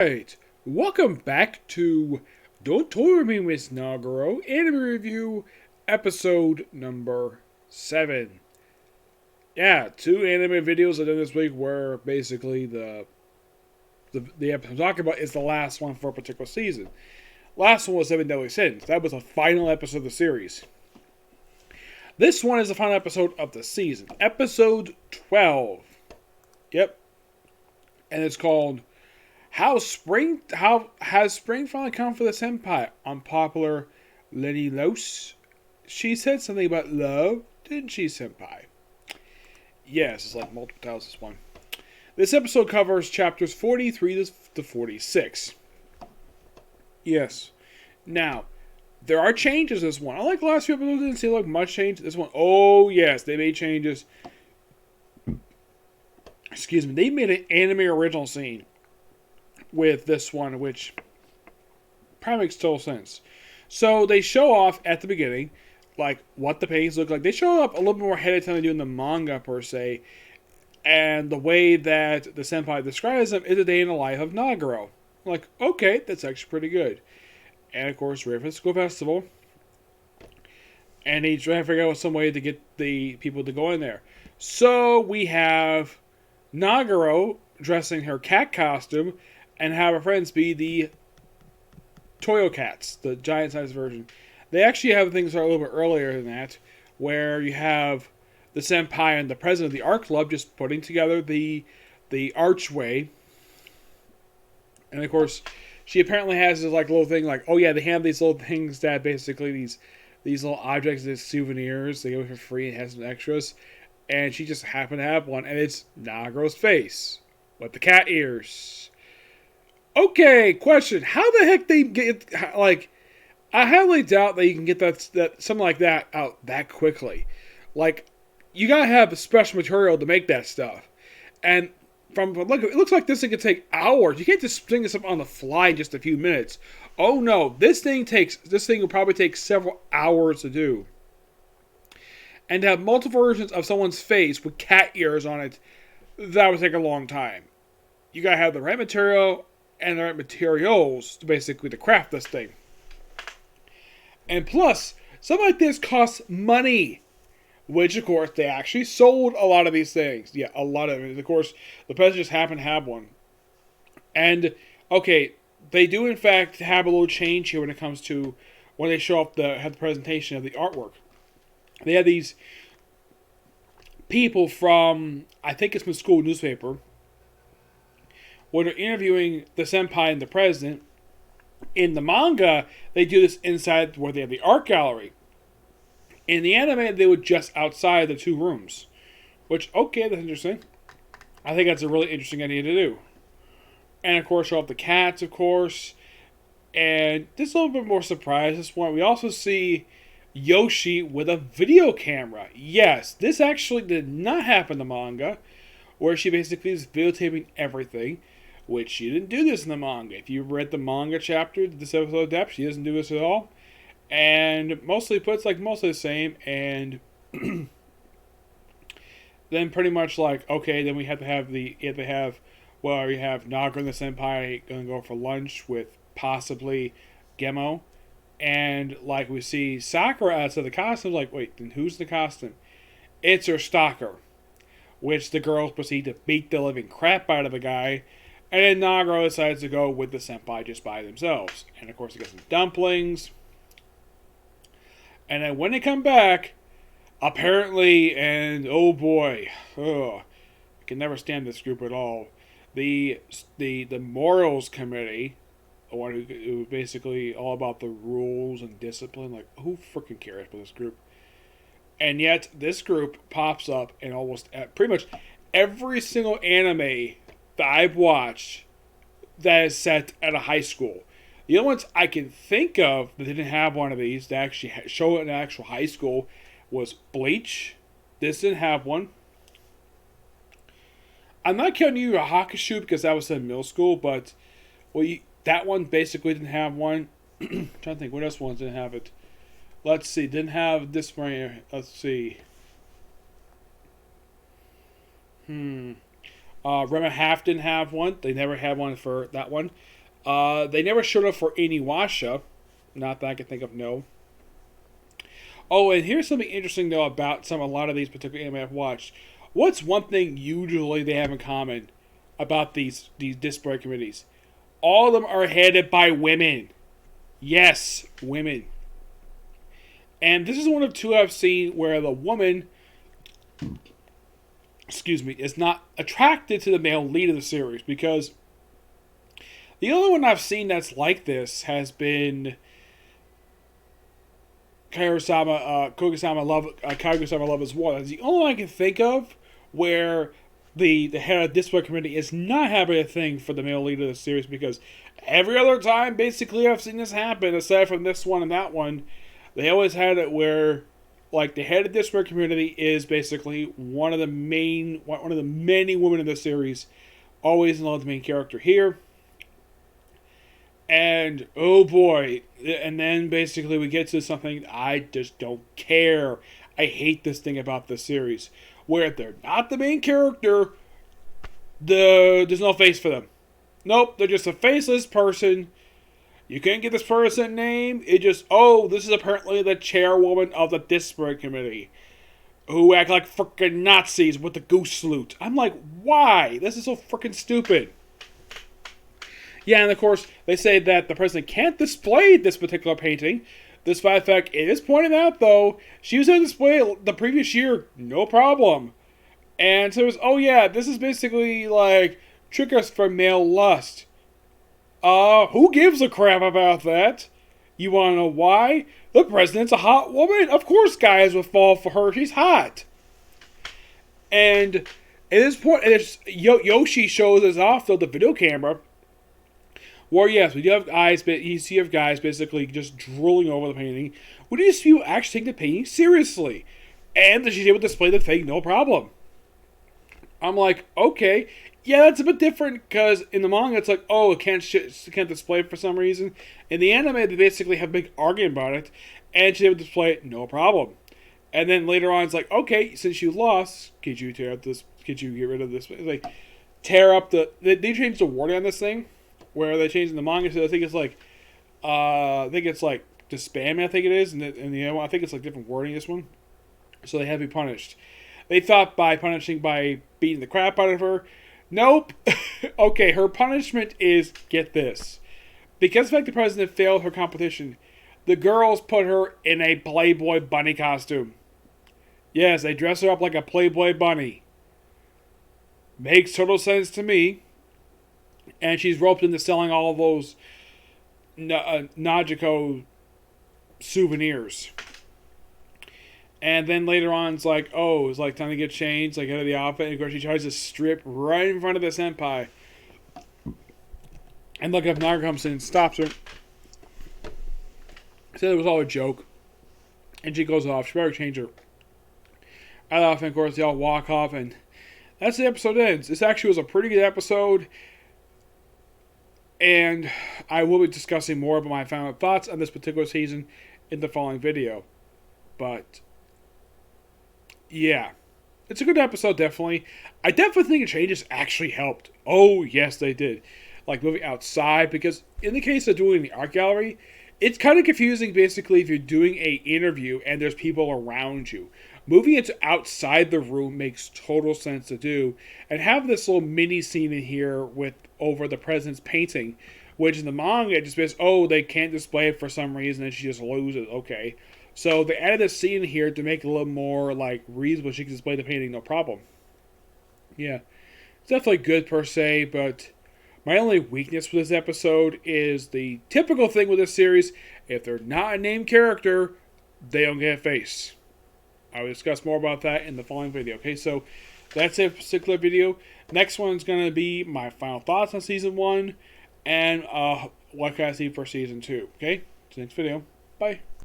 Right, welcome back to Don't Toy Me with Nagaro Anime Review, episode number 7. Yeah, 2 anime videos I did this week were basically the episode I'm talking about is the last one for a particular season. Last one was 7 Deadly Sins. That was the final episode of the series. This one is the final episode of the season. Episode 12. Yep. And it's called How has spring finally come for the senpai? Unpopular Louse. She said something about love, didn't she, senpai? Yes, it's like multiple titles this one. This episode covers chapters 43 to 46. Yes. Now, there are changes in this one. Unlike the last few episodes, didn't see like much change. This one, oh yes, they made changes. Excuse me, they made an anime original scene with this one, which probably makes total sense. So they show off at the beginning, like what the paintings look like. They show up a little bit more ahead of time than they do in the manga per se, and the way that the senpai describes them is a day in the life of Nagaro. Like, okay, that's actually pretty good. And of course, we're at the school festival, and he's trying to figure out some way to get the people to go in there. So we have Nagaro dressing her cat costume and have her friends be the Toyo Cats, the giant-sized version. They actually have things that are a little bit earlier than that, where you have the senpai and the president of the art club just putting together the archway. And of course, she apparently has this like little thing like, oh yeah, they have these little things that basically these little objects, these souvenirs, they go for free and has some extras. And she just happened to have one, and it's Nagaro's face with the cat ears. Okay, question. How the heck they get, like, I highly doubt that you can get that something like that out that quickly. Like, you gotta have special material to make that stuff. And look, it looks like this thing could take hours. You can't just bring this up on the fly in just a few minutes. Oh no, this thing will probably take several hours to do. And to have multiple versions of someone's face with cat ears on it, that would take a long time. You gotta have the right material and the right materials to craft this thing. And plus, something like this costs money. Which, of course, they actually sold a lot of these things. Yeah, a lot of it. Of course, the president just happened to have one. And, okay, they do, in fact, have a little change here when it comes to when they show up have the presentation of the artwork. They have these people from, I think it's from the school newspaper, when they're interviewing the senpai and the president. In the manga, they do this inside where they have the art gallery. In the anime, they would just outside the 2 rooms. Which, okay, that's interesting. I think that's a really interesting idea to do. And of course, show up the cats, of course. And just a little bit more surprise this one. We also see Yoshi with a video camera. Yes, this actually did not happen in the manga, where she basically is videotaping everything, which she didn't do this in the manga. If you read the manga chapter, this episode of Depth, she doesn't do this at all. And mostly puts like mostly the same, and then pretty much like, okay, then we have you have Naga and the senpai gonna go for lunch with possibly Gemo. And like we see Sakura outside the costume, like, wait, then who's the costume? It's her stalker. Which the girls proceed to beat the living crap out of the guy. And then Nagaro decides to go with the senpai just by themselves. And of course, they get some dumplings. And then when they come back, apparently, and oh boy, I can never stand this group at all. The morals committee, the one who basically all about the rules and discipline, like who freaking cares about this group? And yet, this group pops up in almost pretty much every single anime that I've watched that is set at a high school. The only ones I can think of that didn't have one of these that actually show it in an actual high school was Bleach. This didn't have one. I'm not counting Yu Yu Hakusho because that was in middle school, but that one basically didn't have one. I'm trying to think what else ones didn't have it. Let's see, didn't have this one here. Let's see. Rema Half didn't have one. They never had one for that one. They never showed up for Inuyasha. Not that I can think of, no. Oh, and here's something interesting, though, about a lot of these particular anime I've watched. What's one thing usually they have in common about these display committees? All of them are headed by women. Yes, women. And this is one of two I've seen where the woman, is not attracted to the male lead of the series, because the only one I've seen that's like this has been Kaguya-sama Love is War. That's the only one I can think of where the head of the discipline committee is not having a thing for the male lead of the series, because every other time, basically, I've seen this happen, aside from this one and that one, they always had it where, like, the head of the discipline community is basically one of the many women in the series, always in love with the main character here. And, oh boy, and then basically we get to something I just don't care. I hate this thing about this series, where if they're not the main character, there's no face for them. Nope, they're just a faceless person. You can't get this person a name. It just, this is apparently the chairwoman of the discipline committee, who act like frickin' Nazis with the goose salute. I'm like, why? This is so frickin' stupid. Yeah, and of course, they say that the president can't display this particular painting. Despite the fact it is pointed out, though, she was on display the previous year, no problem. And so it was, this is basically like triggers for male lust. Who gives a crap about that? You want to know why? The president's a hot woman. Of course guys would fall for her. She's hot. And at this point, Yoshi shows us off, though, the video camera, where, yes, we do have guys, but you see guys basically just drooling over the painting. We do see people actually take the painting seriously. And she's able to display the thing, no problem. I'm like, okay, yeah, that's a bit different, because in the manga, it's like, it can't display it for some reason. In the anime, they basically have a big argument about it, and she's able to display it, no problem. And then later on, it's like, okay, since you lost, could you get rid of this? It's like, tear up they changed the wording on this thing, where they changed in the manga, so I think it's like, disbandment, I think it is, and the other one, I think it's like different wording, this one. So they have to be punished. They thought by beating the crap out of her. Nope. Okay, her punishment is, get this. Because the fact the president failed her competition, the girls put her in a Playboy bunny costume. Yes, they dress her up like a Playboy bunny. Makes total sense to me. And she's roped into selling all of those Najiko souvenirs. And then later on, it's like, time to get changed, like, out of the outfit. And of course, she tries to strip right in front of the senpai. And look, if Naga comes in and stops her. Said it was all a joke. And she goes off. She better change her outfit. And of course, they all walk off. And that's the episode ends. This actually was a pretty good episode. And I will be discussing more about my final thoughts on this particular season in the following video. But yeah, it's a good episode, definitely. I definitely think the changes actually helped. Oh, yes, they did. Like moving outside, because in the case of doing the art gallery, it's kind of confusing, basically, if you're doing an interview and there's people around you. Moving it to outside the room makes total sense to do. And have this little mini scene in here over the president's painting, which in the manga, it just says, they can't display it for some reason and she just loses. Okay. So they added this scene here to make it a little more, like, reasonable. She can display the painting, no problem. Yeah. It's definitely good, per se, but my only weakness with this episode is the typical thing with this series. If they're not a named character, they don't get a face. I will discuss more about that in the following video. Okay, so that's a particular video. Next one's going to be my final thoughts on Season 1 and what can I see for Season 2. Okay, so next video. Bye.